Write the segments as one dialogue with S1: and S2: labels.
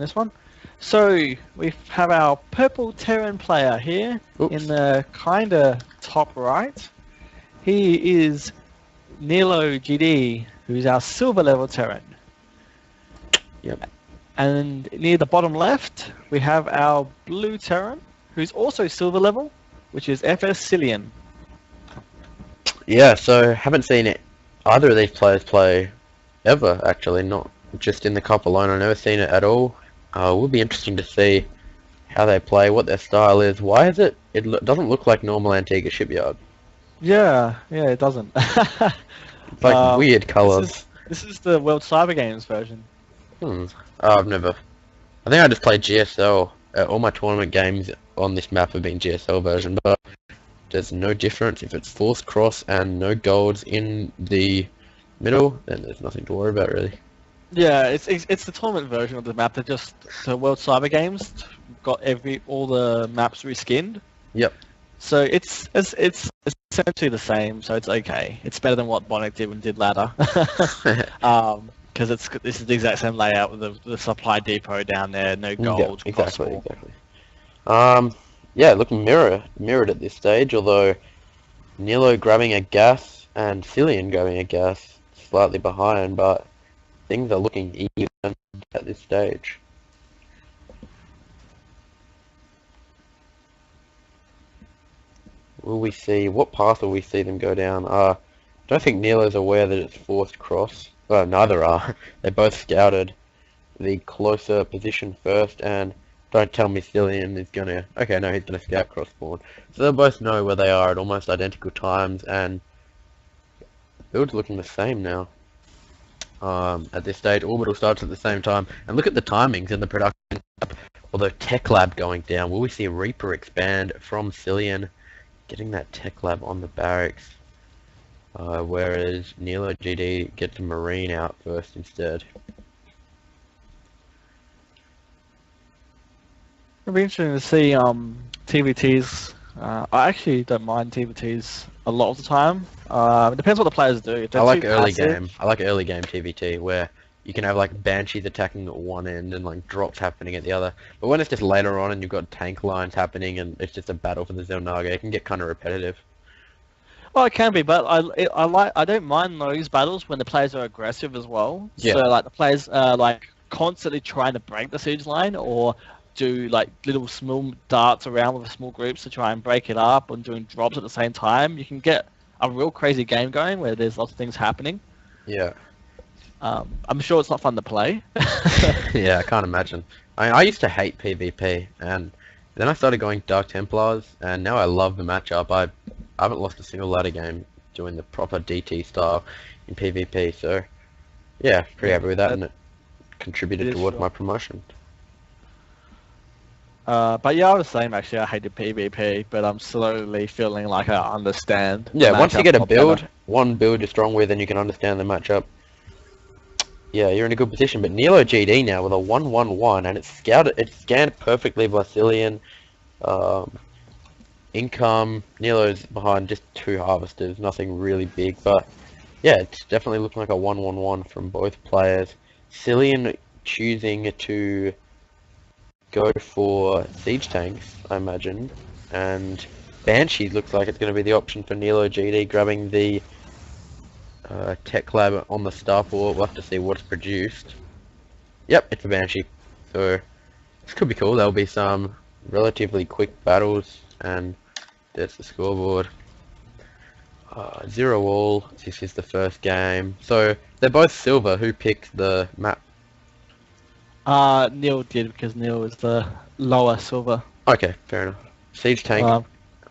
S1: this one. So we have our purple Terran player here in the kinda top right. He is NeiloGD, who's our silver level Terran.
S2: Yep.
S1: And near the bottom left, we have our blue Terran, who's also silver level, which is FS Syllian.
S2: Yeah, so haven't seen it either of these players play ever, actually, not just in the cup alone. I've never seen it at all. It would be interesting to see how they play, what their style is. Why is it? Doesn't look like normal Antigua Shipyard.
S1: Yeah, it doesn't.
S2: It's like weird colours.
S1: This is the World Cyber Games version.
S2: I've never. I think I just played GSL. All my tournament games on this map have been GSL version, but there's no difference. If it's forced cross and no golds in the middle, then there's nothing to worry about really.
S1: Yeah, it's the tournament version of the map. They're just the World Cyber Games got all the maps reskinned.
S2: Yep.
S1: So it's essentially the same. So it's okay. It's better than what Bonnet did ladder. Because this is the exact same layout with the supply depot down there. No gold.
S2: Yeah, exactly. Yeah, looking mirrored at this stage. Although Nilo grabbing a gas and Syllian grabbing a gas slightly behind, but things are looking even at this stage. What path will we see them go down? I don't think Nilo's aware that it's forced cross. Well, neither are. They both scouted the closer position first, and don't tell me Syllian is gonna... Okay, no, he's gonna scout cross spawn. So they both know where they are at almost identical times, and build's looking the same now. At this stage, orbital starts at the same time, and look at the timings in the production. Although Tech Lab going down, will we see Reaper expand from Syllian, getting that Tech Lab on the barracks, whereas NeiloGD gets a Marine out first instead.
S1: It'll be interesting to see TVTs. I actually don't mind TVTs a lot of the time. It depends what the players do.
S2: I like early game. I like early game TVT where you can have like Banshees attacking at one end and like drops happening at the other. But when it's just later on and you've got tank lines happening and it's just a battle for the Zelnaga, it can get kind of repetitive.
S1: Well, it can be, but I don't mind those battles when the players are aggressive as well.
S2: Yeah.
S1: So like the players are like constantly trying to break the siege line or do like little small darts around with small groups to try and break it up and doing drops at the same time. You can get a real crazy game going where there's lots of things happening.
S2: Yeah.
S1: I'm sure it's not fun to play.
S2: Yeah, I can't imagine. I used to hate PvP, and then I started going Dark Templars, and now I love the matchup. I haven't lost a single ladder game doing the proper DT style in PvP, so yeah, pretty happy with that, and it contributed towards my promotion.
S1: But yeah, I was the same actually. I hated PvP, but I'm slowly feeling like I understand.
S2: Yeah, once you get a build, one build you're strong with, and you can understand the matchup. Yeah, you're in a good position. But NeiloGD now with a 1-1-1, and it's scanned perfectly by Syllian. Income, Nilo's behind just 2 harvesters, nothing really big, but yeah, it's definitely looking like a 1-1-1 from both players. Syllian choosing to go for siege tanks, I imagine, and Banshee looks like it's going to be the option for NeiloGD, grabbing the Tech Lab on the starport. We'll have to see what's produced. Yep, it's a Banshee, so this could be cool. There'll be some relatively quick battles, and there's the scoreboard. 0-all, this is the first game. So they're both silver. Who picked the map?
S1: Neil did, because Neil is the lower silver.
S2: Okay, fair enough. Siege tank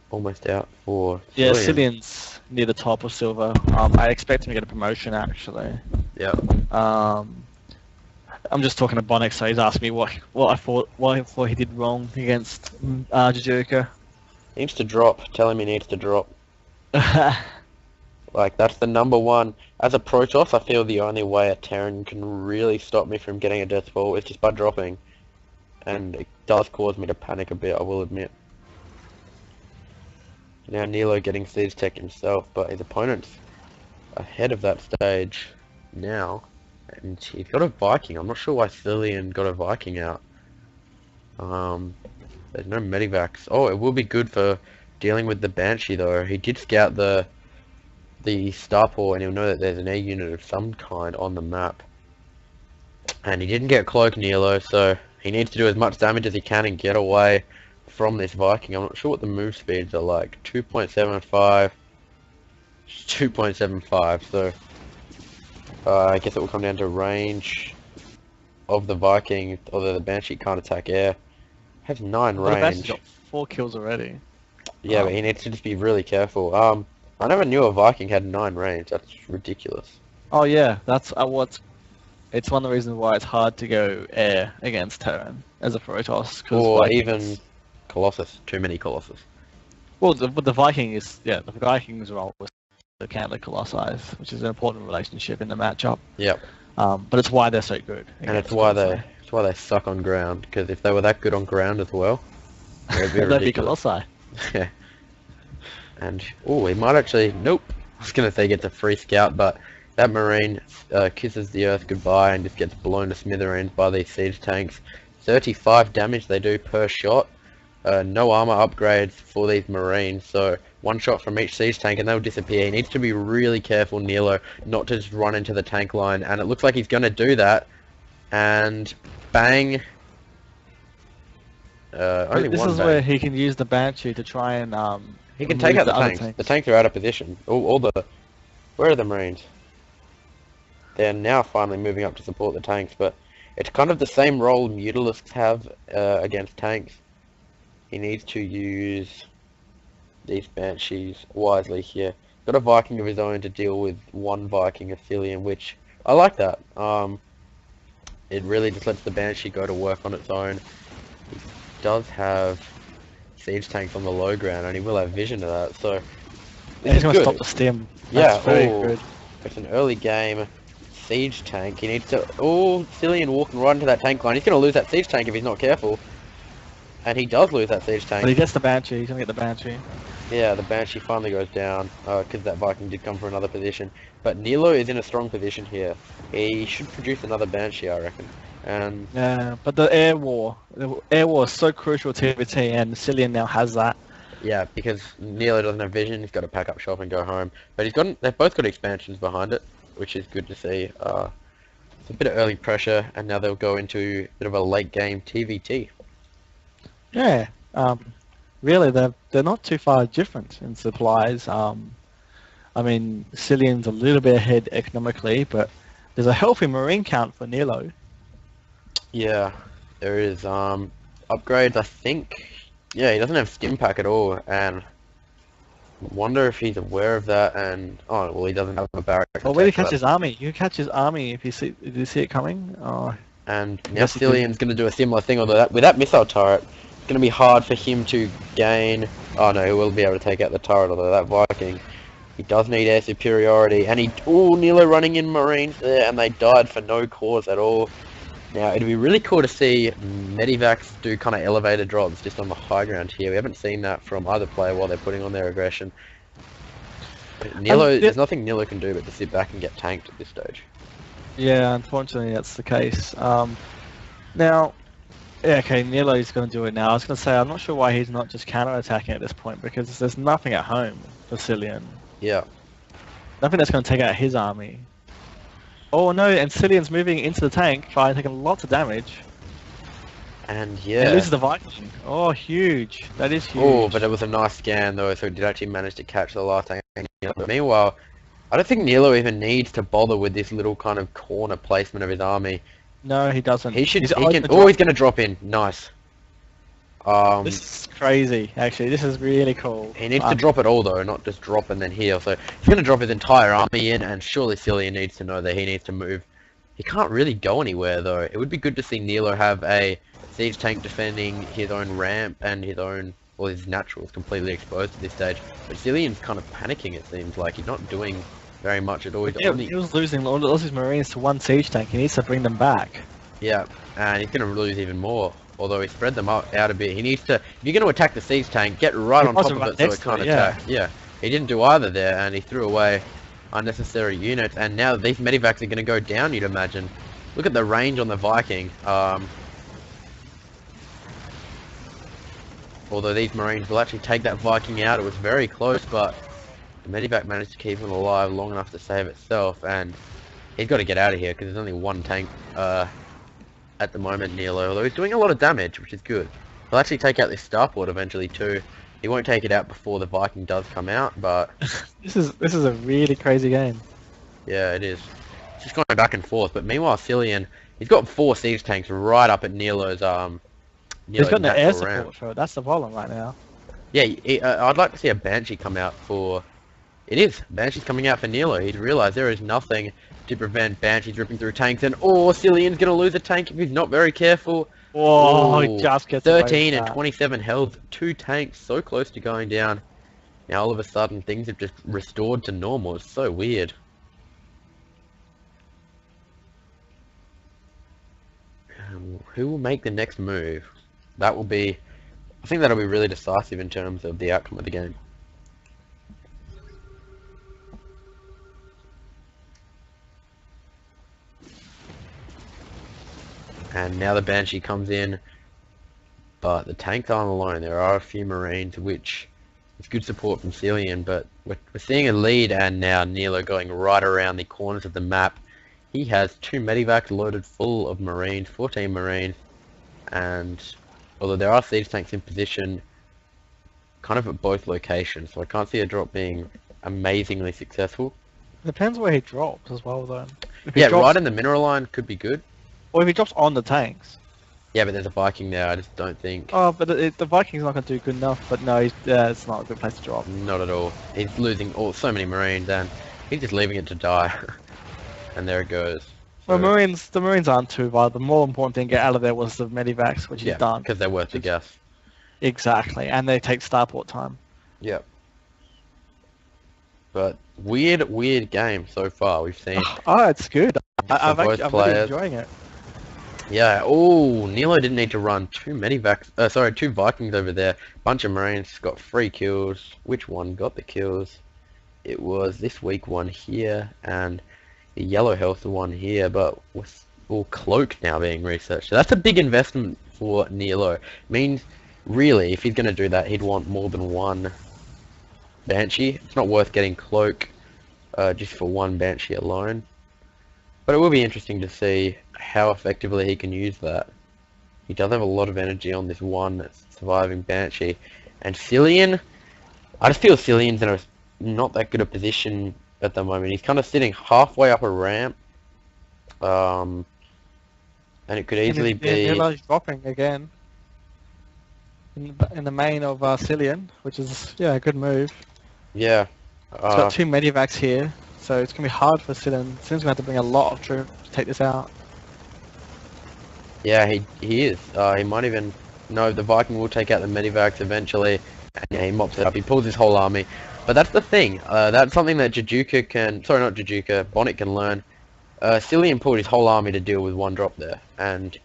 S2: almost out for Syllian.
S1: Yeah, Syllian's near the top of silver. I expect him to get a promotion actually.
S2: Yeah.
S1: I'm just talking to Bonnet, so he's asked me what I thought he did wrong against Jhedjuka.
S2: He needs to drop. Tell him he needs to drop. Like, that's the #1. As a Protoss, I feel the only way a Terran can really stop me from getting a death fall is just by dropping. And it does cause me to panic a bit, I will admit. Now Nilo getting siege tech himself, but his opponent's ahead of that stage now. And he's got a Viking. I'm not sure why Syllian got a Viking out. There's no medivacs. Oh, it will be good for dealing with the Banshee though. He did scout the Starport, and he'll know that there's an air unit of some kind on the map. And he didn't get Cloak Nilo, so he needs to do as much damage as he can and get away from this Viking. I'm not sure what the move speeds are like. 2.75, 2.75. So I guess it will come down to range of the Viking, although the Banshee can't attack air. Has 9
S1: But the Banshee's
S2: range.
S1: got 4 kills already.
S2: Yeah, but he needs to just be really careful. I never knew a Viking had 9 range. That's ridiculous.
S1: Oh yeah, that's it's one of the reasons why it's hard to go air against Terran as a Protoss.
S2: Or even Colossus. Too many Colossus.
S1: Well, the Viking is, the Vikings role was the counter Colossi, which is an important relationship in the matchup.
S2: Yep.
S1: But it's why they're so good.
S2: And it's why they suck on ground. Because if they were that good on ground as well, they'd be
S1: they'd be
S2: ridiculous.
S1: Colossi.
S2: Yeah. And he might actually. Nope. I was gonna say gets a free scout, but that Marine kisses the earth goodbye and just gets blown to smithereens by these siege tanks. 35 damage they do per shot. No armor upgrades for these Marines, so 1 shot from each siege tank and they'll disappear. He needs to be really careful, Nilo, not to just run into the tank line, and it looks like he's going to do that. And bang. Only
S1: this
S2: one
S1: is
S2: bang.
S1: where he can use the Banshee to try and
S2: He can take out the
S1: other
S2: tanks. The tanks are out of position. Where are the Marines? They're now finally moving up to support the tanks, but it's kind of the same role Mutalisks have against tanks. He needs to use these Banshees wisely here. Got a Viking of his own to deal with 1 Viking, a Syllian, which I like that. It really just lets the Banshee go to work on its own. He does have siege tanks on the low ground, and he will have vision of that, so
S1: he's going to stop the stim.
S2: Yeah,
S1: That's very good.
S2: It's an early game siege tank. He needs to... Syllian walking right into that tank line. He's going to lose that siege tank if he's not careful. And he does lose that siege tank.
S1: But he gets the Banshee. He's going to get the Banshee.
S2: Yeah, the Banshee finally goes down because that Viking did come for another position. But Nilo is in a strong position here. He should produce another Banshee, I reckon. And
S1: yeah, but the air war is so crucial to TVT, and Syllian now has that.
S2: yeah, because Nilo doesn't have vision. He's got to pack up shop and go home. But they've both got expansions behind it, which is good to see. It's a bit of early pressure, and now they'll go into a bit of a late game TVT.
S1: Yeah, really, they're not too far different in supplies. I mean, Syllian's a little bit ahead economically, but there's a healthy Marine count for Nilo.
S2: Yeah, there is. Upgrades, I think. Yeah, he doesn't have stim pack at all, and wonder if he's aware of that. And he doesn't have a barrack.
S1: Well, where do you catch his army? You can catch his army if you see. Did you see it coming? Oh.
S2: And now Syllian's going to do a similar thing, although with that missile turret, it's going to be hard for him to gain... Oh no, he will be able to take out the turret, although that Viking, he does need air superiority, and Nilo running in Marines there, and they died for no cause at all. Now, it'd be really cool to see Medivacs do kind of elevator drops just on the high ground here. We haven't seen that from either player while they're putting on their aggression. There's nothing Nilo can do but to sit back and get tanked at this stage.
S1: Yeah, unfortunately that's the case. Now, yeah, okay, Nilo's going to do it now. I was going to say, I'm not sure why he's not just counter-attacking at this point, because there's nothing at home for Syllian.
S2: Yeah.
S1: Nothing that's going to take out his army. Oh no, and Syllian's moving into the tank, trying taking lots of damage.
S2: And
S1: He
S2: yeah.
S1: loses the Viking. Oh, huge. That is huge.
S2: Oh, but it was a nice scan though, so he did actually manage to catch the last tank. But meanwhile, I don't think Nilo even needs to bother with this little kind of corner placement of his army.
S1: No, he doesn't.
S2: He's going to drop in. Nice.
S1: This is crazy, actually. This is really cool.
S2: He needs to drop it all though, not just drop and then heal. So he's going to drop his entire army in, and surely Syllian needs to know that he needs to move. He can't really go anywhere though. It would be good to see Nilo have a siege tank defending his own ramp and his own, well, his naturals completely exposed at this stage. But Syllian's kind of panicking, it seems like. He's not doing very much at all.
S1: He was losing all his Marines to one siege tank. He needs to bring them back.
S2: Yeah, and he's going to lose even more. Although he spread them out a bit. He needs to, if you're going to attack the siege tank, get right on top of it so it can't attack. Yeah, he didn't do either there, and he threw away unnecessary units, and now these medivacs are going to go down, you'd imagine. Look at the range on the Viking. Although these Marines will actually take that Viking out, it was very close, but the medivac managed to keep him alive long enough to save itself, and he's got to get out of here because there's only one tank at the moment, Nilo, although he's doing a lot of damage, which is good. He'll actually take out this starport eventually too. He won't take it out before the Viking does come out, but
S1: this is a really crazy game.
S2: yeah, it is. It's just going back and forth. But meanwhile, Syllian, he's got 4 siege tanks right up at Nilo's
S1: He's got no air
S2: natural ramp.
S1: support for it. That's the problem right now.
S2: Yeah, I'd like to see a Banshee come out for... It is. Banshee's coming out for Nilo. He's realised there is nothing to prevent Banshees ripping through tanks, and Syllian's going to lose a tank if he's not very careful.
S1: Oh, he just gets
S2: 13 and 27 health. 2 tanks so close to going down. Now all of a sudden things have just restored to normal. It's so weird. Who will make the next move? That will be... I think that'll be really decisive in terms of the outcome of the game. And now the Banshee comes in, but the tanks aren't alone. There are a few Marines, which is good support from Syllian, but we're seeing a lead, and now Nilo going right around the corners of the map. He has 2 medivacs loaded full of Marines, 14 Marines, and although there are siege tanks in position, kind of at both locations, so I can't see a drop being amazingly successful.
S1: Depends where he drops as well, though.
S2: Yeah, right in the mineral line could be good.
S1: Or if he drops on the tanks.
S2: Yeah, but there's a Viking there, I just don't think...
S1: Oh, but the Viking's not going to do good enough, but no, it's not a good place to drop.
S2: Not at all. He's losing so many Marines, and he's just leaving it to die. And there it goes.
S1: So, well, the Marines aren't too bad. The more important thing to get out of there was the medivacs, which he's done.
S2: Because they're worth the gas.
S1: Exactly, and they take starport time.
S2: Yep. But weird game so far. We've seen...
S1: Oh, it's good. I'm really enjoying it.
S2: Yeah, Nilo didn't need to run 2 medivacs, 2 Vikings over there. Bunch of Marines got 3 kills. Which one got the kills? It was this weak one here, and the yellow health one here, but with all Cloak now being researched. So that's a big investment for Nilo. Means, really, if he's going to do that, he'd want more than 1 Banshee. It's not worth getting Cloak just for 1 Banshee alone. But it will be interesting to see how effectively he can use that. He does have a lot of energy on this 1 surviving Banshee. And Syllian, I just feel Syllian's in a not that good a position at the moment. He's kind of sitting halfway up a ramp. And it could easily be...
S1: He's dropping again. In the main of Syllian, which is, yeah, a good move.
S2: Yeah.
S1: He's got 2 medivacs here. So it's going to be hard for Syllian. Syllian's going to have to bring a lot of troops to take this out.
S2: Yeah, he is. He might even... No, the Viking will take out the medivacs eventually. And yeah, he mops it up. He pulls his whole army. But that's the thing. That's something that Jhedjuka can... Sorry, not Jhedjuka. Bonnet can learn. Syllian pulled his whole army to deal with 1 drop there. And,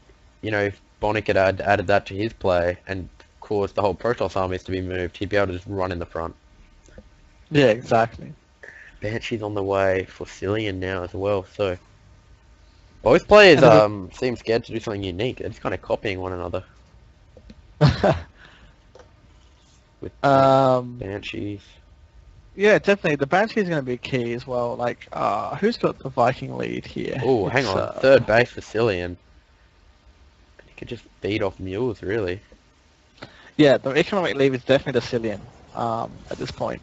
S2: you know, if Bonnet had added that to his play and caused the whole Protoss armies to be moved, he'd be able to just run in the front.
S1: Yeah, exactly.
S2: Banshee's on the way for Syllian now as well, so... Both players seem scared to do something unique. They're just kind of copying one another. With Banshees.
S1: Yeah, definitely. The Banshee is going to be key as well. Like, who's got the Viking lead here?
S2: Oh, hang on. 3rd base for Syllian. He could just feed off mules, really.
S1: Yeah, the economic lead is definitely the Syllian at this point.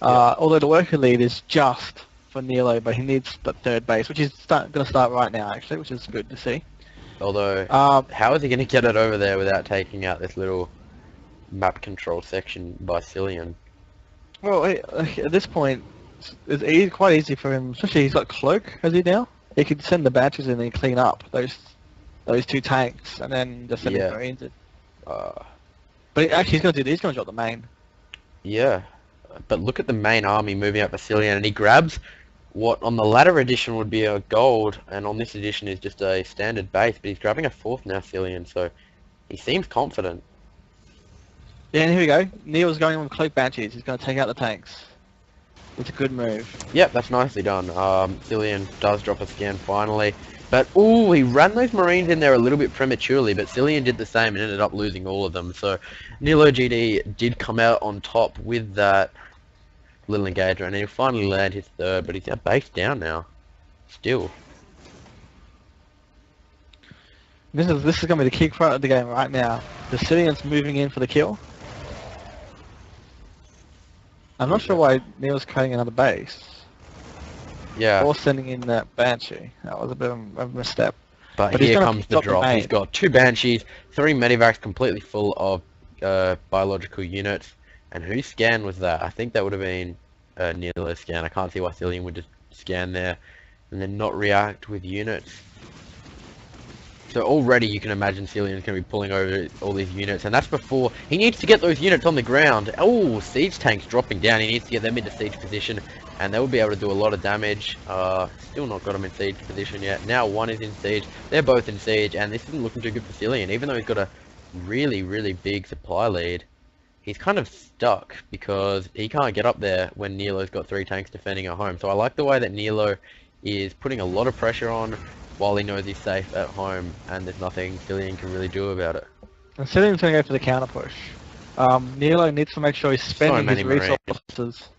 S1: Although the worker lead is just for Nilo, but he needs the 3rd base, which is going to start right now, actually, which is good to see.
S2: Although, how is he going to get it over there without taking out this little map control section by Syllian?
S1: Well, at this point, it's quite easy for him, especially he's got Cloak, has he now? He could send the Badgers in and clean up those 2 tanks, and then just send his Marines in. But actually, he's going to drop the main.
S2: Yeah, but look at the main army moving up for Syllian, and he grabs what on the latter edition would be a gold, and on this edition is just a standard base, but he's grabbing a 4th now, Syllian, so he seems confident.
S1: Yeah, and here we go. Neil's going on with Cloak Banshees. He's going to take out the tanks. It's a good move.
S2: Yep, that's nicely done. Syllian does drop a scan finally. But, ooh, he ran those Marines in there a little bit prematurely, but Syllian did the same and ended up losing all of them. So, NeiloGD did come out on top with that little engager, and he'll finally land his third, but he's base down now. Still.
S1: This is going to be the key part of the game right now. The Syllian's moving in for the kill. I'm not sure why Neil's creating another base.
S2: Yeah.
S1: Or sending in that Banshee. That was a bit of a misstep.
S2: But
S1: he's
S2: here
S1: gonna
S2: comes the drop. He's got 2 Banshees, 3 Medivacs completely full of biological units. And whose scan was that? I think that would have been Nilo's scan. I can't see why Syllian would just scan there and then not react with units. So already you can imagine Syllian's going to be pulling over all these units, and that's before he needs to get those units on the ground. Oh, siege tanks dropping down. He needs to get them into siege position, and they will be able to do a lot of damage. Still not got them in siege position yet. Now one is in siege. They're both in siege, and this isn't looking too good for Syllian. Even though he's got a really, really big supply lead, he's kind of stuck because he can't get up there when Nilo's got 3 tanks defending at home. So I like the way that Nilo is putting a lot of pressure on while he knows he's safe at home, and there's nothing Syllian can really do about it.
S1: And Syllian's going to go for the counter push. Nilo needs to make sure he's spending his resources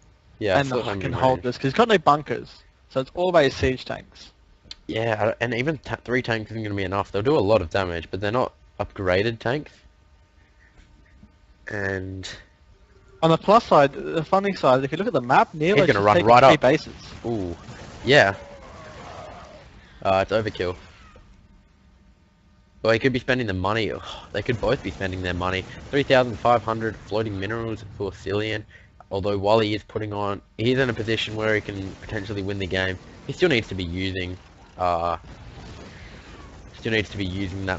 S1: and can hold this, because he's got no bunkers, so it's all about his siege tanks.
S2: Yeah, and even 3 tanks isn't going to be enough. They'll do a lot of damage, but they're not upgraded tanks. And
S1: on the plus side, the funny side, if you look at the map, Nilo's
S2: going to run right
S1: 3
S2: up.
S1: bases.
S2: Ooh, yeah. It's overkill. Well, he could be spending the money. Ugh, they could both be spending their money. 3,500 floating minerals for Syllian. Although while he is putting on, he's in a position where he can potentially win the game. He still needs to be using, that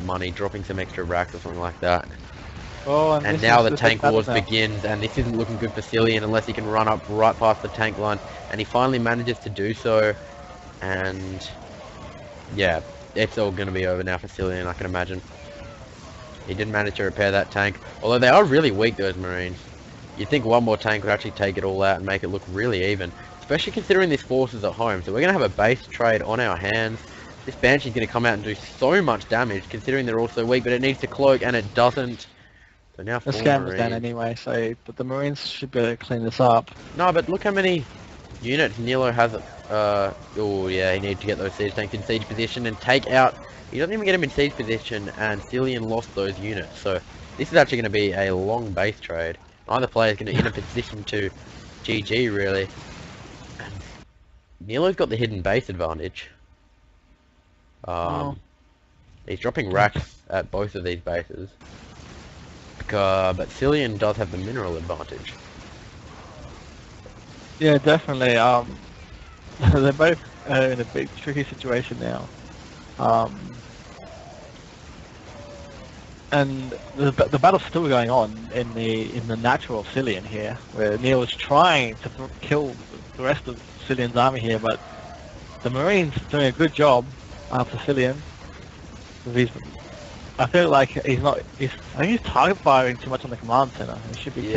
S2: money, dropping some extra racks or something like that.
S1: Oh,
S2: and now the tank wars begins, and this isn't looking good for Syllian unless he can run up right past the tank line. And he finally manages to do so, and yeah, it's all going to be over now for Syllian, I can imagine. He didn't manage to repair that tank, although they are really weak, those Marines. You'd think one more tank would actually take it all out and make it look really even, especially considering this force is at home. So we're going to have a base trade on our hands. This Banshee's going to come out and do so much damage, considering they're all so weak, but it needs to cloak, and it doesn't. So now
S1: the scan was down anyway, so but the Marines should be able to clean this up.
S2: No, but look how many units Nilo has. Oh yeah, he needs to get those siege tanks in siege position and take out. He doesn't even get him in siege position, and Syllian lost those units. So this is actually going to be a long base trade. Either player is going to be in a position to GG really. And Nilo's got the hidden base advantage. He's dropping racks at both of these bases. But Syllian does have the mineral advantage.
S1: Yeah, definitely. They're both in a big tricky situation now. And the battle's still going on in the natural Syllian here, where Neil is trying to kill the rest of Syllian's army here, but the Marines are doing a good job for Syllian. I feel like I think he's target firing too much on the command center. He should be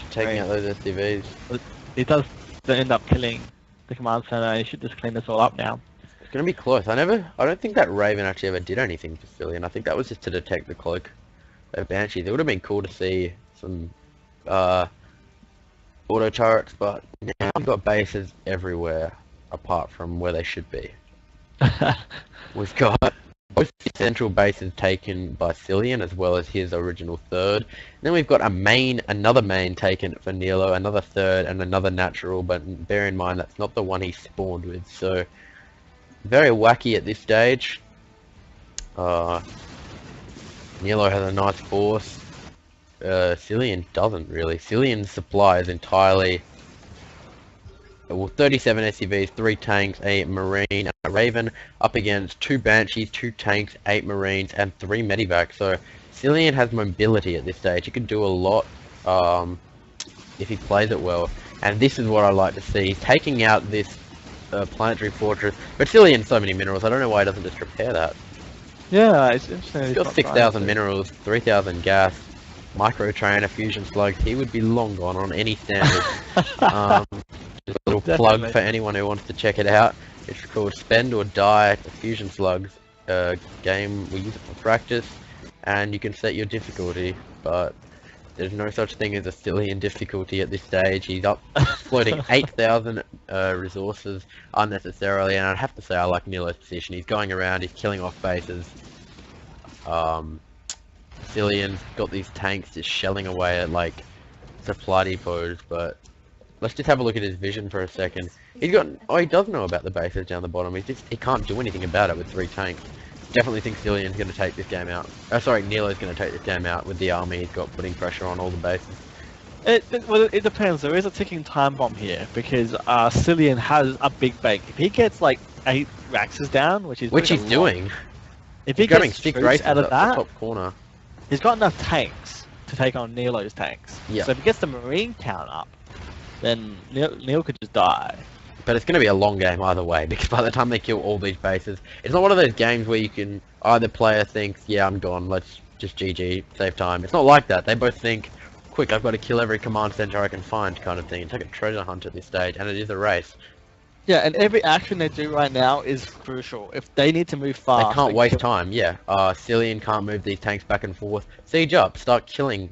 S2: taking out those SCVs.
S1: But he does end up killing the command center. He should just clean this all up now.
S2: It's gonna be close. I don't think that Raven actually ever did anything for Syllian. I think that was just to detect the cloak of Banshees. It would have been cool to see some auto turrets, but now we've got bases everywhere apart from where they should be. We've got both the central bases taken by Syllian as well as his original third. And then we've got another main taken for Nilo, another third and another natural, but bear in mind that's not the one he spawned with. So very wacky at this stage. Nilo has a nice force. Syllian doesn't really. Syllian's supply is entirely 37 SCVs, 3 tanks, a Marine, and a Raven, up against 2 Banshees, 2 tanks, 8 Marines, and 3 Medivacs. So Syllian has mobility at this stage. He can do a lot if he plays it well. And this is what I like to see. He's taking out this planetary fortress. But Syllian's so many minerals, I don't know why he doesn't just repair that.
S1: Yeah, it's interesting.
S2: He's got 6,000 minerals, 3,000 gas, micro trainer, fusion slugs. He would be long gone on any standard. Just a little
S1: Definitely.
S2: plug for anyone who wants to check it out. It's called Spend or Die Fusion Slugs. Game, we use it for practice, and you can set your difficulty, but there's no such thing as a Syllian difficulty at this stage. He's exploiting 8,000 resources unnecessarily, and I'd have to say I like Nilo's position. He's going around, he's killing off bases. Syllian's got these tanks just shelling away at like supply depots, but let's just have a look at his vision for a second. He's got, oh, he does know about the bases down the bottom. He can't do anything about it with 3 tanks. Definitely think Syllian's going to take this game out. Oh, sorry, Nilo's going to take this game out with the army he's got putting pressure on all the bases.
S1: Well, it depends. There is a ticking time bomb here because Syllian has a big bank. If he gets like 8 Raxes down, which he's doing,
S2: if
S1: he
S2: gets
S1: 6
S2: races
S1: out of that,
S2: top corner,
S1: he's got enough tanks to take on Nilo's tanks.
S2: Yeah.
S1: So if he gets the Marine count up, then Neil could just die.
S2: But it's going to be a long game either way, because by the time they kill all these bases, it's not one of those games where you can, either player thinks, yeah, I'm gone, let's just GG, save time. It's not like that. They both think, quick, I've got to kill every command center I can find, kind of thing. It's like a treasure hunt at this stage, and it is a race.
S1: Yeah, and every action they do right now is crucial. If they need to move fast...
S2: They can't waste time, yeah. Syllian can't move these tanks back and forth. Siege up, start killing,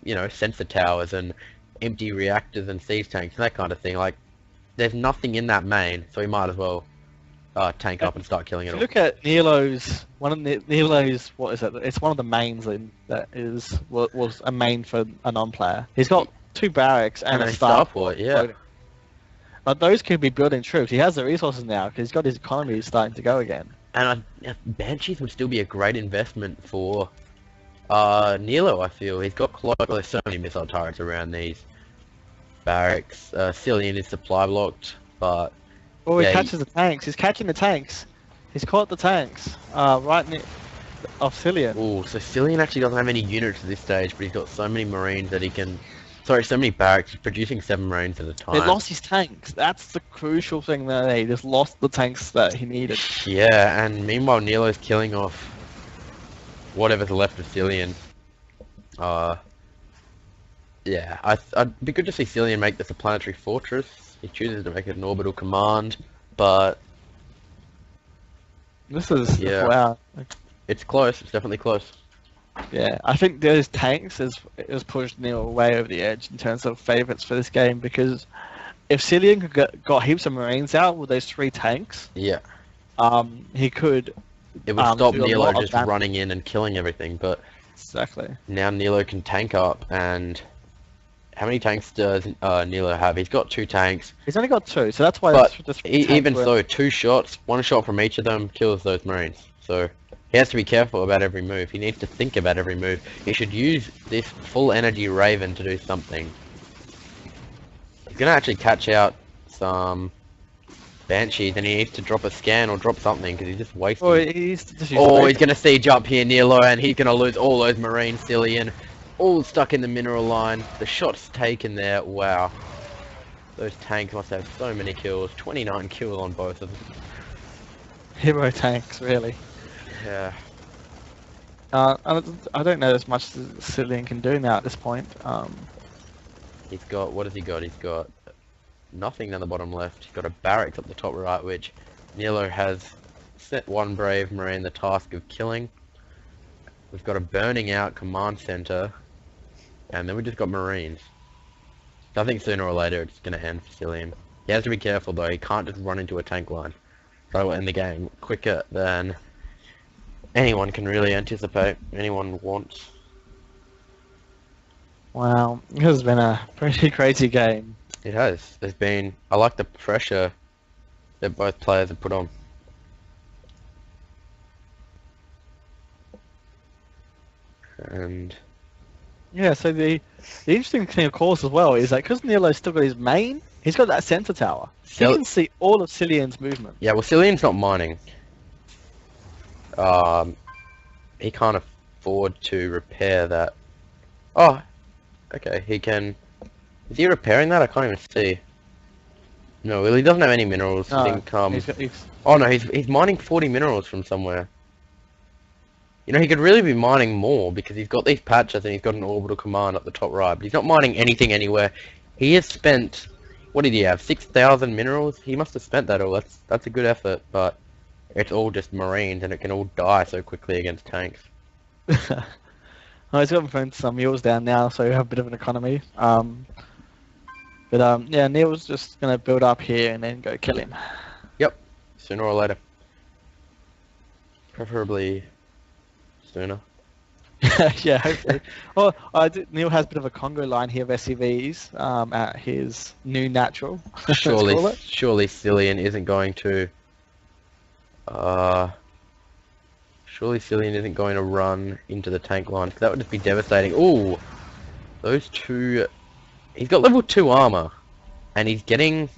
S2: you know, sensor towers and empty reactors and siege tanks, that kind of thing. Like, there's nothing in that main, so he might as well tank up and start killing it all.
S1: Look at Nilo's, Nilo's, what is it? It's one of the mains that was a main for a non-player. He's got 2 barracks and a starport,
S2: yeah.
S1: But those could be building troops. He has the resources now because he's got his economy starting to go again.
S2: And Banshees would still be a great investment for Nilo, I feel. He's got there's so many missile turrets around these barracks. Syllian is supply blocked, but...
S1: Oh, he catches the tanks. He's catching the tanks. He's caught the tanks. Right near of Syllian.
S2: Oh, so Syllian actually doesn't have any units at this stage, but he's got so many Marines that he can... Sorry, so many barracks. He's producing 7 Marines at a time.
S1: He lost his tanks. That's the crucial thing there. He just lost the tanks that he needed.
S2: Yeah, and meanwhile Nilo's killing off whatever's left of Syllian. Yeah, I'd be good to see Syllian make this a planetary fortress. He chooses to make it an orbital command, but...
S1: This is...
S2: Yeah.
S1: Wow.
S2: It's close, it's definitely close.
S1: Yeah, I think those tanks has pushed Neil way over the edge in terms of favourites for this game, because if Syllian could got heaps of Marines out with those 3 tanks,
S2: yeah,
S1: he could...
S2: It would stop Nilo just running in and killing everything, but...
S1: Exactly.
S2: Now Nilo can tank up, and... How many tanks does Nilo have? He's got 2 tanks.
S1: He's only got 2, so that's why...
S2: But even so, 2 shots, 1 shot from each of them kills those Marines. So he has to be careful about every move. He needs to think about every move. He should use this full energy Raven to do something. He's going to actually catch out some Banshees, and he needs to drop a scan or drop something, because he's just wasting...
S1: Oh, he's
S2: going to siege up here, Nilo, and he's going to lose all those Marines, Syllian. All stuck in the mineral line. The shots taken there. Wow. Those tanks must have so many kills. 29 kills on both of them.
S1: Hero tanks, really.
S2: Yeah.
S1: I don't know as much as Syllian can do now at this point.
S2: He's got... What has he got? He's got nothing down the bottom left. He's got a barracks up the top right, which Nilo has set 1 brave Marine the task of killing. We've got a burning out command center. And then we just got Marines. I think sooner or later it's going to end for Syllian. He has to be careful though, he can't just run into a tank line. So we'll end the game quicker than anyone can really anticipate, anyone wants.
S1: Wow, this has been a pretty crazy game.
S2: It has. There's been... I like the pressure that both players have put on. And...
S1: Yeah, so the interesting thing, of course, as well, is that because Nilo's still got his main, he's got that sensor tower. He can see all of Syllian's movement.
S2: Yeah, well, Syllian's not mining. He can't afford to repair that. Oh, okay, he can... Is he repairing that? I can't even see. No, well, he doesn't have any minerals.
S1: No,
S2: Oh no, he's mining 40 minerals from somewhere. You know, he could really be mining more because he's got these patches and he's got an orbital command up the top right, but he's not mining anything anywhere. He has spent What did he have? 6,000 minerals? He must have spent that all. That's a good effort, but it's all just Marines, and it can all die so quickly against tanks.
S1: Oh, he's got thrown some mules down now, so we have a bit of an economy. Yeah, Neil's just gonna build up here and then go kill him.
S2: Yep, sooner or later. Preferably sooner.
S1: Yeah, hopefully. Well, Neil has a bit of a Congo line here of SCVs at his new natural.
S2: Surely,
S1: Let's call it.
S2: surely Syllian isn't going to. Surely Syllian isn't going to run into the tank line, 'cause that would just be devastating. Ooh, those two. He's got level 2 armor, and he's getting.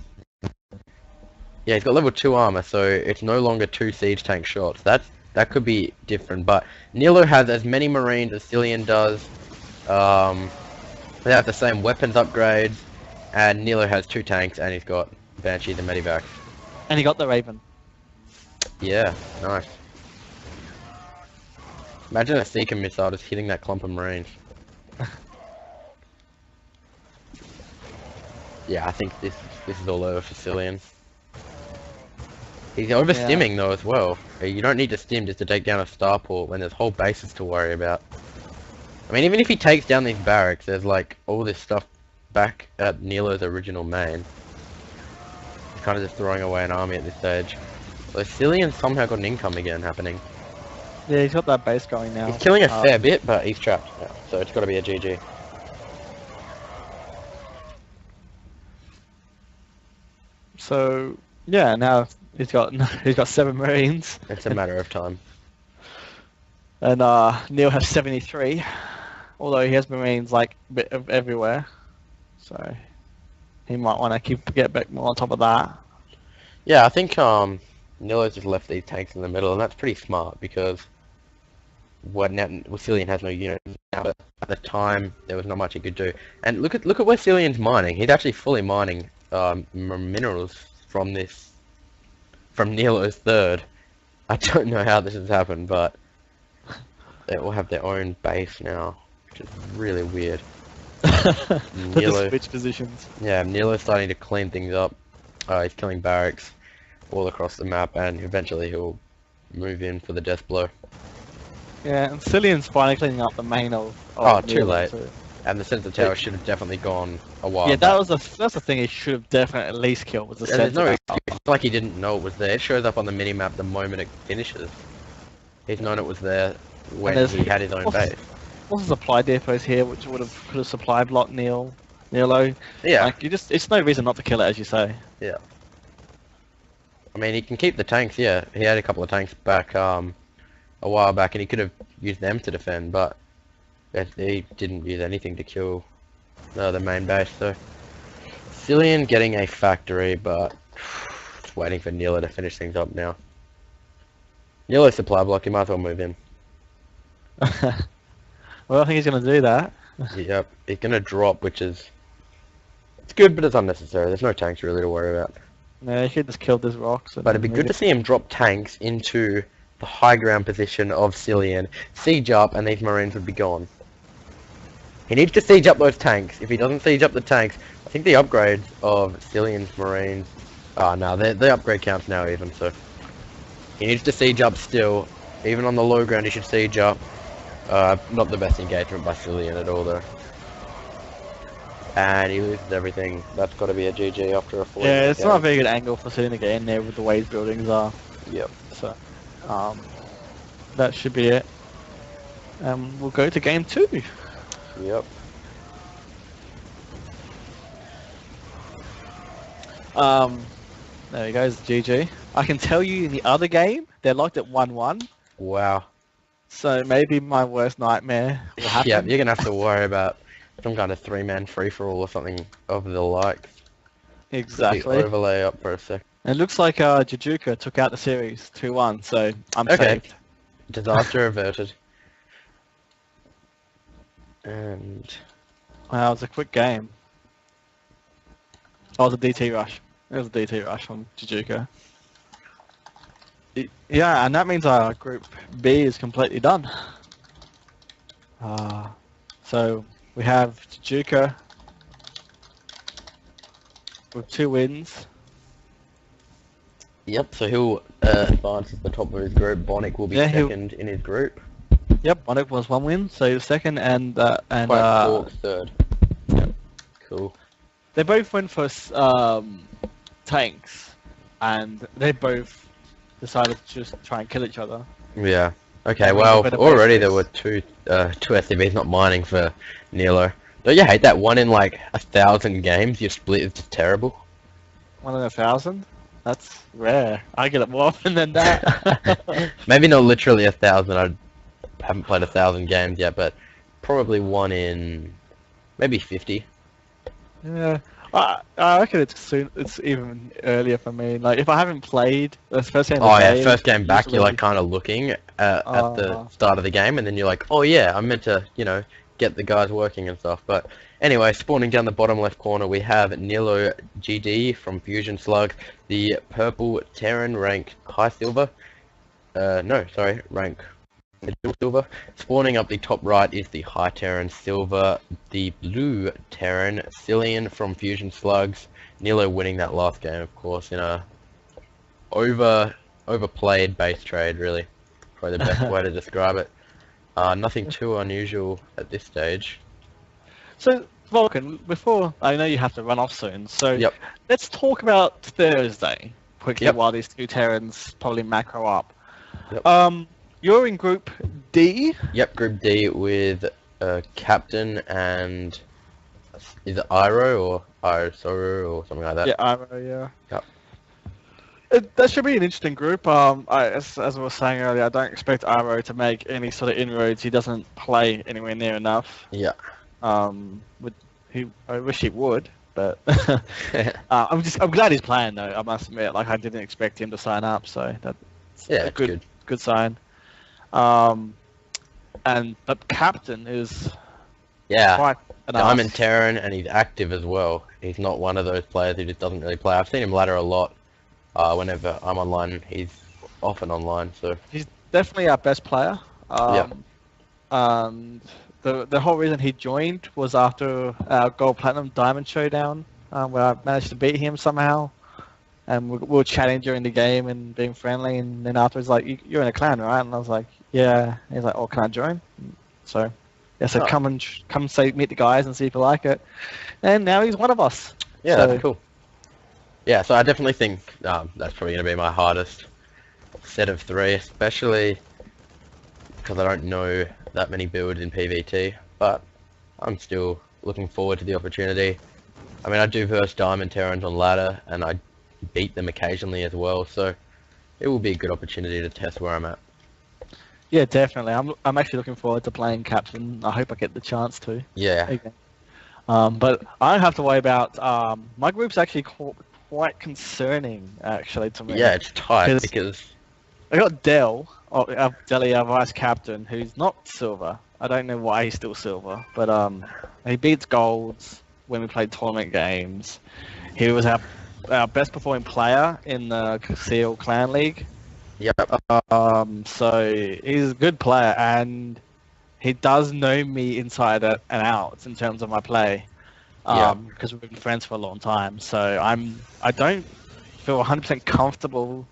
S2: Yeah, he's got level 2 armor, so it's no longer 2 siege tank shots. That could be different, but Nilo has as many Marines as Syllian does. They have the same weapons upgrades, and Nilo has 2 tanks, and he's got Banshees and Medivacs.
S1: And he got the Raven.
S2: Yeah, nice. Imagine a Seeker missile just hitting that clump of Marines. Yeah, I think this is all over for Syllian. He's over-stimming though as well. You don't need to stim just to take down a starport when there's whole bases to worry about. I mean, even if he takes down these barracks, there's like all this stuff back at Nilo's original main. He's kind of just throwing away an army at this stage. So Syllian somehow got an income again happening.
S1: Yeah, he's got that base going now.
S2: He's killing a fair bit, but he's trapped now, so it's got to be a GG.
S1: So yeah, now he's got 7 Marines.
S2: It's a matter of time.
S1: And Neil has 73, although he has Marines like a bit of everywhere, so he might want to get back more on top of that.
S2: Yeah, I think Nilo's just left these tanks in the middle, and that's pretty smart because Syllian has no units now, but at the time there was not much he could do. And look at where Syllian's mining. He's actually fully mining minerals from Nilo's third. I don't know how this has happened, but they all have their own base now, which is really weird.
S1: Nilo switch positions.
S2: Yeah, Nilo's starting to clean things up. He's killing barracks all across the map, and eventually he'll move in for the death blow.
S1: Yeah, and Syllian's finally cleaning up the main of
S2: oh, too
S1: Nilo,
S2: late.
S1: so.
S2: And the sensor tower should have definitely gone a while
S1: Yeah,
S2: back.
S1: that's the thing he should have definitely at least killed, was the
S2: There's no
S1: sensor.
S2: excuse. It's like he didn't know it was there. It shows up on the minimap the moment it finishes. He's known it was there when he had his own base.
S1: What's the supply depots here, which could have supply blocked Nilo?
S2: Yeah.
S1: Like it's no reason not to kill it, as you say.
S2: Yeah. I mean, he can keep the tanks. Yeah, he had a couple of tanks back a while back, and he could have used them to defend, but he didn't use anything to kill the main base. So Syllian getting a factory, but just waiting for Nilo to finish things up now. Nilo's supply block. You might as well move in.
S1: Well, I think he's going to do that.
S2: Yep, he's going to drop, which is... It's good, but it's unnecessary. There's no tanks really to worry about.
S1: Yeah, he could just kill these rocks.
S2: But it'd be good to see him drop tanks into the high ground position of Syllian, siege up, and these Marines would be gone. He needs to siege up those tanks. If he doesn't siege up the tanks, I think the upgrades of Syllian's Marines... Oh, no, the upgrade count's now even, so... He needs to siege up still. Even on the low ground, he should siege up. Not the best engagement by Syllian at all, though. And he loses everything. That's got to be a GG after a 4.
S1: Yeah, it's not a very good angle for Syllian to get in there with the way his buildings are.
S2: Yep.
S1: So, that should be it. We'll go to game 2.
S2: Yep.
S1: There he goes, GG. I can tell you in the other game, they're locked at 1-1.
S2: Wow.
S1: So maybe my worst nightmare will happen.
S2: Yeah, you're going to have to worry about some kind of 3-man free-for-all or something of the like.
S1: Exactly.
S2: Overlay up for a sec.
S1: And it looks like Jhedjuka took out the series 2-1, so I'm
S2: Okay.
S1: saved.
S2: Disaster averted. And...
S1: Wow, it was a quick game. Oh, it was a DT rush. It was a DT rush from Jhedjuka. Yeah, and that means our Group B is completely done. So we have Jhedjuka with 2 wins.
S2: Yep, so he'll advance to the top of his group. Bonic will be
S1: Yeah,
S2: second in his group.
S1: Yep, Monik was 1 win, so he was second, and
S2: Quackpork third.
S1: Yep.
S2: Cool.
S1: They both went for tanks, and they both decided to just try and kill each other.
S2: Yeah. Okay,
S1: And
S2: well,
S1: went for the
S2: already
S1: basics.
S2: there were two SCVs not mining for Nilo. Don't you hate that 1 in like 1,000 games your split is just terrible?
S1: 1 in 1,000? That's rare. I get it more often than that.
S2: Maybe not literally 1,000. I haven't played 1,000 games yet, but probably 1 in maybe 50.
S1: Yeah, I reckon it's soon. It's even earlier for me. Like if I haven't played the first game.
S2: Oh yeah, first game back, you're
S1: usually-
S2: like kind of looking at the start of the game, and then you're like, oh yeah, I meant to, get the guys working and stuff. But anyway, spawning down the bottom left corner, we have NeiloGD from Fusion Slugs, the purple Terran rank high silver. No, sorry, rank silver. Spawning up the top right is the high Terran silver, the blue Terran Syllian from Fusion Slugs. Nilo winning that last game, of course, in a overplayed base trade, really. Probably the best way to describe it. Nothing too unusual at this stage.
S1: So Vulcan, before I know you have to run off soon, so
S2: Yep.
S1: let's talk about Thursday quickly
S2: Yep.
S1: while these 2 Terrans probably macro up.
S2: Yep.
S1: You're in Group D.
S2: Yep, Group D with Captain and is it Iro or Irosoru or something like that?
S1: Yeah, yeah.
S2: Yep.
S1: That should be an interesting group. As I was saying earlier, I don't expect Iro to make any sort of inroads. He doesn't play anywhere near enough.
S2: Yeah.
S1: I wish he would, but I'm glad he's playing though. I must admit, like I didn't expect him to sign up, so that's
S2: Yeah,
S1: a
S2: it's
S1: good sign. But Captain is
S2: Yeah.
S1: quite an
S2: Diamond
S1: ass.
S2: Terran, and he's active as well. He's not one of those players who just doesn't really play. I've seen him ladder a lot. Whenever I'm online, he's often online. So
S1: He's definitely our best player.
S2: Yeah.
S1: And the whole reason he joined was after our Gold Platinum Diamond Showdown, where I managed to beat him somehow. And we were chatting during the game and being friendly, and then afterwards, like, you're in a clan, right? And I was like, yeah. And he's like, oh, can I join? So, yeah, so
S2: Oh.
S1: come say meet the guys and see if you like it. And now he's one of us.
S2: yeah,
S1: So-
S2: that's cool. Yeah, so I definitely think that's probably going to be my hardest set of 3, especially because I don't know that many builds in PvT, but I'm still looking forward to the opportunity. I mean, I do verse Diamond Terrans on ladder, and I beat them occasionally as well, so it will be a good opportunity to test where I'm at.
S1: Yeah, definitely. I'm actually looking forward to playing Captain. I hope I get the chance to.
S2: Yeah,
S1: Okay. But I don't have to worry about my group's actually quite concerning actually to me.
S2: yeah, it's tight
S1: 'Cause-
S2: because
S1: I got Delhi, our vice captain, who's not silver. I don't know why he's still silver, but he beats golds when we played tournament games. He was our best performing player in the Seal Clan League.
S2: yep,
S1: So he's a good player, and he does know me inside and out in terms of my play. Because we've been friends for a long time. So I don't feel 100% comfortable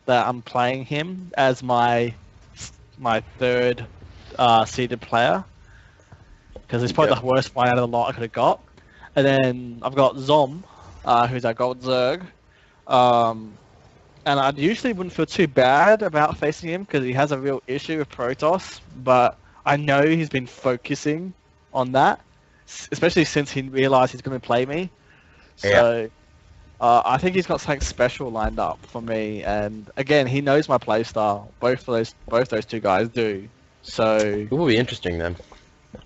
S1: that I'm playing him as my third seeded player, because it's probably
S2: Yep.
S1: the worst one out of the lot I could have got. And then I've got Zom, who's our gold Zerg. And I usually wouldn't feel too bad about facing him because he has a real issue with Protoss, but I know he's been focusing on that, especially since he realized he's going to play me. So I think he's got something special lined up for me, and again, he knows my playstyle. Both those 2 guys do. So
S2: it will be interesting then.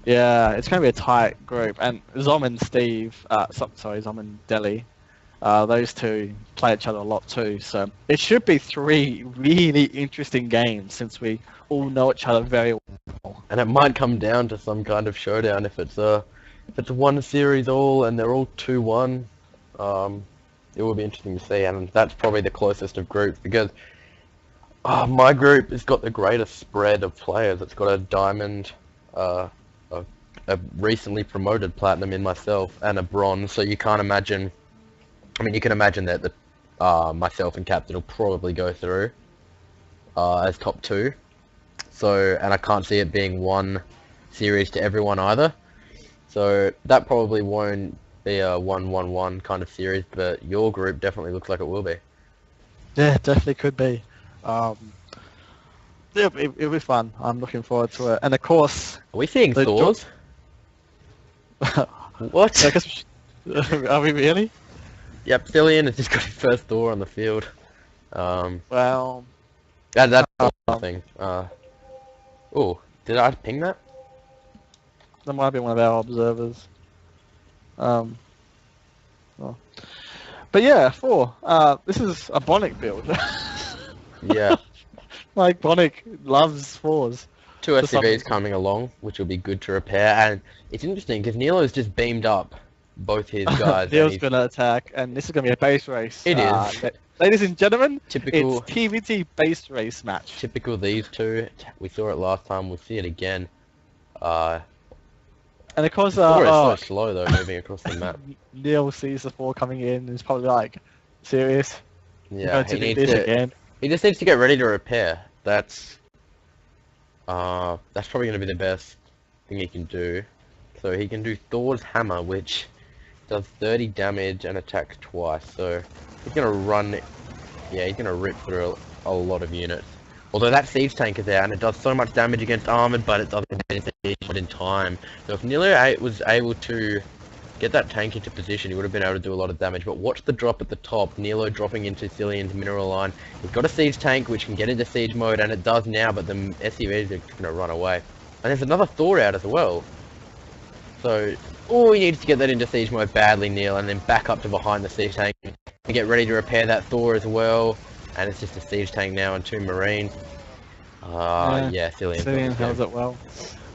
S1: yeah, it's going to be a tight group. And Zom and Steve, Zom and Delhi, those 2 play each other a lot too. So it should be 3 really interesting games since we all know each other very well.
S2: And it might come down to some kind of showdown if it's a one series all and they're all 2-1. It will be interesting to see, and that's probably the closest of groups because my group has got the greatest spread of players. It's got a diamond, a recently promoted platinum in myself, and a bronze. So you can't imagine I mean, you can imagine that the myself and Captain will probably go through as top 2. So, and I can't see it being one series to everyone either. So that probably won't be a 1-1-1 kind of series, but your group definitely looks like it will be.
S1: Yeah, definitely could be. Yeah, it'll be fun. I'm looking forward to it. And of course,
S2: Are we seeing Thors? What?
S1: I guess are we really?
S2: Yep, Syllian has just got his first Thor on the field.
S1: Well,
S2: That's nothing. Oh, did I ping that?
S1: that might be one of our observers. Well. But yeah, 4. This is a Bonic build.
S2: Yeah.
S1: Like, Bonic loves 4s.
S2: 2 SCVs coming along, which will be good to repair, and it's interesting because Nilo's just beamed up both his guys.
S1: Neil's gonna attack, and this is gonna be a base race.
S2: It is.
S1: Ladies and gentlemen,
S2: Typical.
S1: it's TVT base race match.
S2: Typical these two. We saw it last time. We'll see it again.
S1: And of course,
S2: Thor is so slow though, moving across the map.
S1: Neil sees the 4 coming in, and he's probably like, "Serious?
S2: Yeah,
S1: he needs this again."
S2: He just needs to get ready to repair. That's probably going to be the best thing he can do. So he can do Thor's hammer, which does 30 damage and attacks twice. So he's going to run. Yeah, he's going to rip through a lot of units. Although that siege tank is there, and it does so much damage against armored, but it doesn't get in time. So if Nilo was able to get that tank into position, he would have been able to do a lot of damage. But watch the drop at the top. Nilo dropping into Syllian's mineral line. He's got a siege tank which can get into siege mode, and it does now, but the SCVs are going to run away. And there's another Thor out as well. So, he needs to get that into siege mode badly, Neil, and then back up to behind the siege tank and get ready to repair that Thor as well. And it's just a siege tank now and 2 marines. Yeah,
S1: Syllian held it well.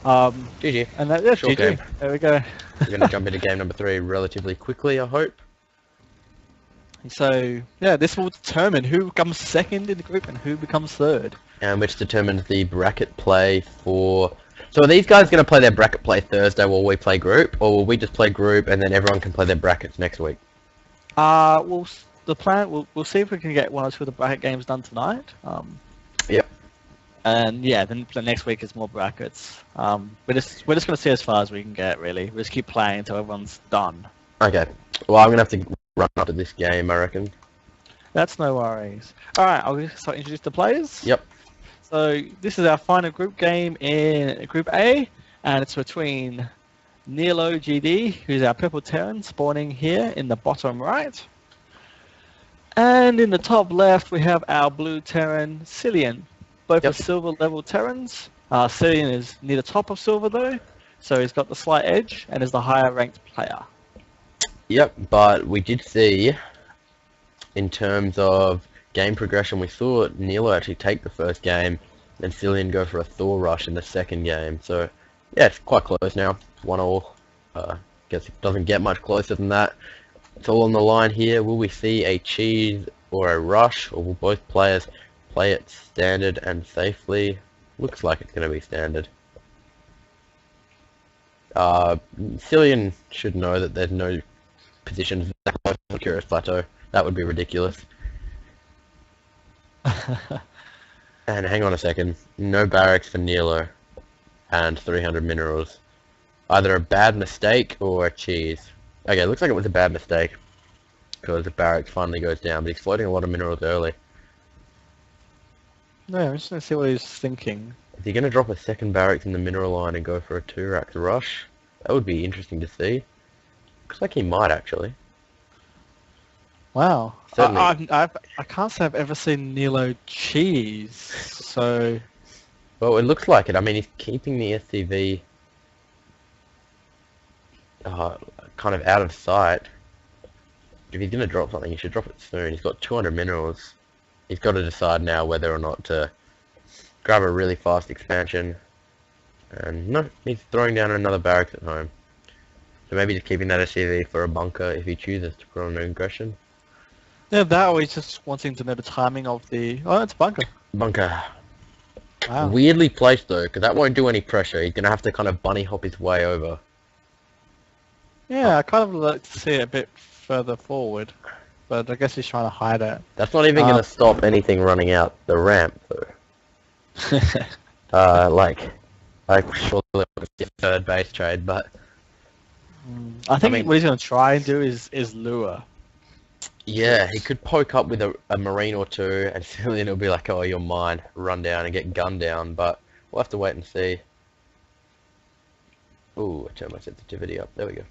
S2: GG.
S1: And that's
S2: Short
S1: GG.
S2: game.
S1: There we go.
S2: We're going to jump into game number 3 relatively quickly, I hope.
S1: So, yeah, this will determine who comes second in the group and who becomes third.
S2: And which determines the bracket play for... So are these guys going to play their bracket play Thursday while we play group? Or will we just play group and then everyone can play their brackets next week?
S1: The plan, we'll see if we can get 1 or 2 of the bracket games done tonight.
S2: Yep.
S1: And yeah, then the next week is more brackets. We're just going to see as far as we can get, really. We'll just keep playing until everyone's done.
S2: Okay. Well, I'm going to have to run after this game, I reckon.
S1: That's no worries. Alright, I'll start introduce the players.
S2: Yep.
S1: So, this is our final group game in Group A, and it's between NeiloGD, who's our purple Terran, spawning here in the bottom right. And in the top left, we have our blue Terran, Syllian. Both are silver level Terrans. Syllian is near the top of silver though, so he's got the slight edge and is the higher ranked player.
S2: Yep, but we did see, in terms of game progression, we saw Nilo actually take the first game, and Syllian go for a Thor rush in the second game. So, yeah, it's quite close now. 1-1. Guess it doesn't get much closer than that. It's all on the line here. Will we see a cheese or a rush, or will both players play it standard and safely? Looks like it's going to be standard. Syllian should know that there's no positions that close to the Curious Plateau. That would be ridiculous. And hang on a second. No barracks for Nilo. And 300 minerals. Either a bad mistake or a cheese. Okay, looks like it was a bad mistake. Because the barracks finally goes down, but he's floating a lot of minerals early.
S1: No, I'm just going to see what he's thinking.
S2: Is he going to drop a second barracks in the mineral line and go for a 2-rack rush? That would be interesting to see. Looks like he might actually.
S1: Wow.
S2: Certainly.
S1: I can't say I've ever seen Nilo cheese, so...
S2: Well, it looks like it. I mean, he's keeping the SCV kind of out of sight. If he's going to drop something, he should drop it soon. He's got 200 minerals. He's got to decide now whether or not to grab a really fast expansion. And no, he's throwing down another barracks at home. So maybe just keeping that SCV for a bunker if he chooses to put on an aggression.
S1: Yeah, that or he's just wanting to know the timing of the... Oh, it's bunker.
S2: Bunker.
S1: Wow.
S2: Weirdly placed though, because that won't do any pressure. He's going to have to kind of bunny hop his way over.
S1: Yeah, I kind of like to see it a bit further forward. but I guess he's trying to hide it.
S2: That's not even going to stop anything running out the ramp, though. Like surely it's a third base trade, but
S1: I think what he's going to try and do is lure.
S2: Yeah, he could poke up with a marine or two, and Syllian will be like, "Oh, you're mine." Run down and get gunned down, but we'll have to wait and see. Ooh, I turned my sensitivity up. There we go.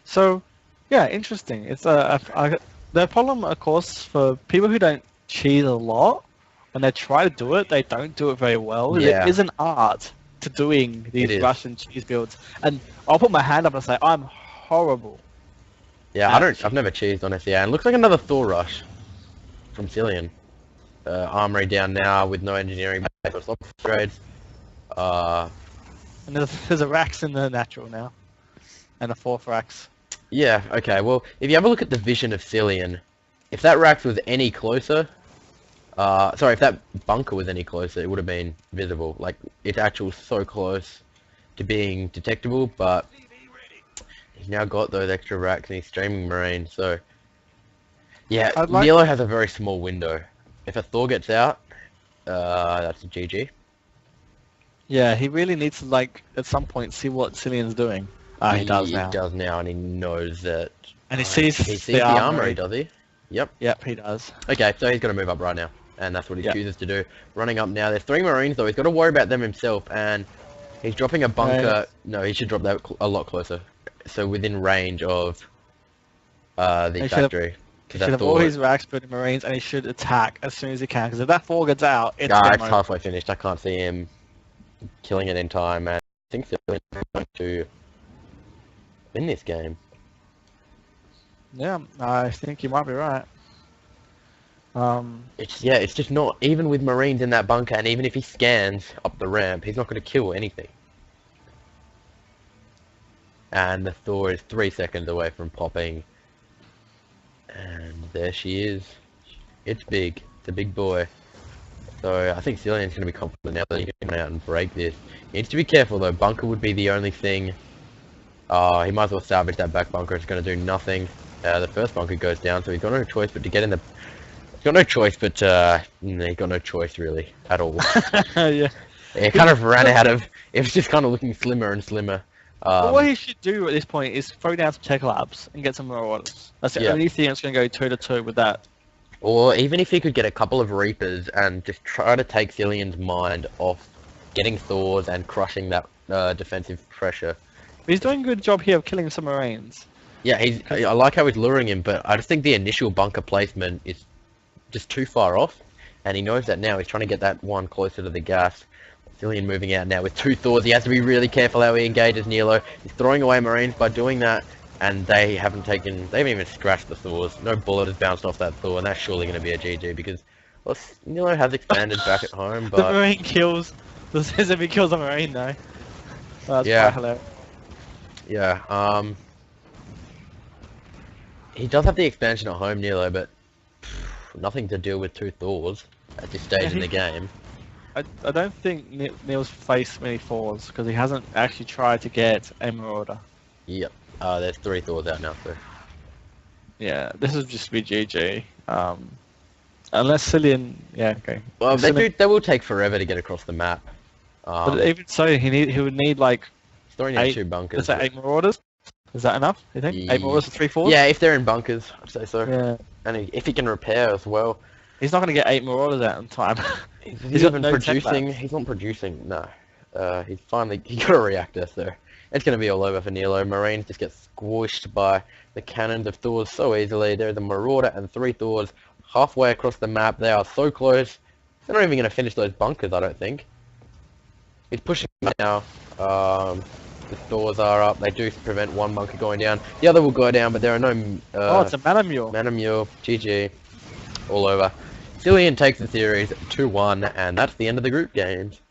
S1: So, yeah, interesting. It's the problem, of course, for people who don't cheese a lot. When they try to do it, they don't do it very well.
S2: Yeah.
S1: There is an art to doing these Russian cheese builds, and I'll put my hand up and say I'm horrible.
S2: Yeah, I've never cheesed on SEA, and it looks like another Thor rush from Syllian. Armory down now with no engineering trades.
S1: And there's a Rax in the natural now, and a 4th Rax.
S2: Yeah, okay. Well, if you have a look at the vision of Syllian, if that Rax was any closer. Sorry, if that bunker was any closer, it would have been visible. Like, it's actually so close to being detectable, but he's now got those extra racks and he's streaming Marine, so... Yeah, Nilo has a very small window. If a Thor gets out, that's a GG. Yeah,
S1: he really needs to, like, at some point see what Syllian's doing. He does now.
S2: He does now, and he knows that...
S1: And he sees
S2: the armory, does he? Yep.
S1: Yep, he does.
S2: Okay, so he's going to move up right now. And that's what he chooses to do. Running up now. There's 3 Marines, though. He's got to worry about them himself. And he's dropping a bunker. No, he should drop that a lot closer. So within range of the factory.
S1: He should have all his racks put in Marines, and he should attack as soon as he can. Because if that 4 gets out, it's
S2: halfway finished. I can't see him killing it in time. And I think they're going to win this game.
S1: Yeah, I think you might be right.
S2: It's just not, even with Marines in that bunker, and even if he scans up the ramp, he's not going to kill anything. And the Thor is 3 seconds away from popping. And there she is. It's big. It's a big boy. So I think Syllian's going to be confident now that he can come out and break this. He needs to be careful though. Bunker would be the only thing. He might as well salvage that back bunker. It's going to do nothing. The first bunker goes down, so he's got no choice but to get in the... He's got no choice, but he's got no choice really at all.
S1: Yeah.
S2: It kind of ran out of. It was just kind of looking slimmer and slimmer.
S1: What he should do at this point is throw down some tech labs and get some marauders. That's the only thing that's going to go toe to toe with that.
S2: Or even if he could get a couple of Reapers and just try to take Syllian's mind off getting Thors and crushing that defensive pressure.
S1: But he's doing a good job here of killing some Marines.
S2: Yeah, I like how he's luring him, but I just think the initial bunker placement is just too far off, and he knows that now. He's trying to get that one closer to the gas. Syllian moving out now with 2 Thors. He has to be really careful how he engages Nilo. He's throwing away Marines by doing that, and they haven't even scratched the Thors. No bullet has bounced off that Thor, and that's surely going to be a GG because, well, Nilo has expanded back at home, but...
S1: The Marine kills. Says if he kills a Marine, though. Well, that's quite hilarious.
S2: Yeah, he does have the expansion at home, Nilo, but nothing to deal with 2 Thors at this stage in the game.
S1: I don't think Neil's faced many Thors because he hasn't actually tried to get a Marauder.
S2: Yep. There's 3 Thors out now, so.
S1: Yeah, this would just be GG. Unless Syllian, yeah, okay.
S2: Well, they will take forever to get across the map.
S1: But even so, he would need like.
S2: He's throwing out 2 bunkers.
S1: Is that 8 Marauders? Is that enough? You think 8 Marauders for 3 Thors?
S2: Yeah, if they're in bunkers, I'd say so.
S1: Yeah.
S2: And if he can repair as well.
S1: He's not going to get 8 Marauders out in time.
S2: He's not producing. He's not producing. No. He got a reactor, so it's going to be all over for Nilo. Marines just get squished by the cannons of Thors so easily. There's a Marauder and 3 Thors halfway across the map. They are so close. They're not even going to finish those bunkers, I don't think. He's pushing now. The Thors are up. They do prevent one bunker going down. The other will go down, but there are no...
S1: it's a Manamule.
S2: Manamule. GG. All over. Syllian takes the series 2-1, and that's the end of the group games.